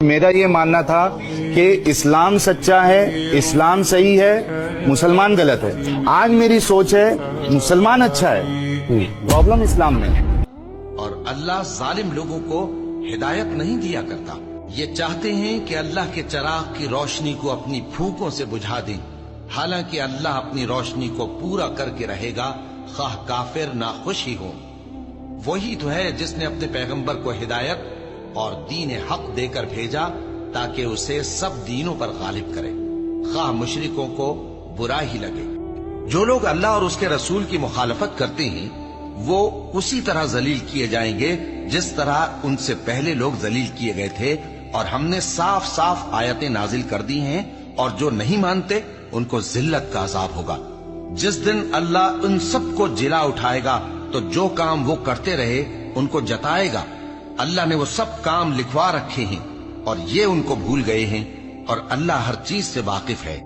میرا یہ ماننا تھا کہ اسلام سچا ہے، اسلام صحیح ہے، مسلمان غلط ہے۔ آج میری سوچ ہے مسلمان اچھا ہے، پرابلم اسلام میں ہے۔ اور اللہ ظالم لوگوں کو ہدایت نہیں دیا کرتا۔ یہ چاہتے ہیں کہ اللہ کے چراغ کی روشنی کو اپنی پھونکوں سے بجھا دیں، حالانکہ اللہ اپنی روشنی کو پورا کر کے رہے گا، خواہ کافر ناخوش ہی ہو۔ وہی تو ہے جس نے اپنے پیغمبر کو ہدایت اور دین حق دے کر بھیجا تاکہ اسے سب دینوں پر غالب کرے، خواہ مشرکوں کو برا ہی لگے۔ جو لوگ اللہ اور اس کے رسول کی مخالفت کرتے ہیں وہ اسی طرح ذلیل کیے جائیں گے جس طرح ان سے پہلے لوگ ذلیل کیے گئے تھے، اور ہم نے صاف صاف آیتیں نازل کر دی ہیں، اور جو نہیں مانتے ان کو ذلت کا عذاب ہوگا۔ جس دن اللہ ان سب کو جلا اٹھائے گا تو جو کام وہ کرتے رہے ان کو جتائے گا۔ اللہ نے وہ سب کام لکھوا رکھے ہیں اور یہ ان کو بھول گئے ہیں، اور اللہ ہر چیز سے واقف ہے۔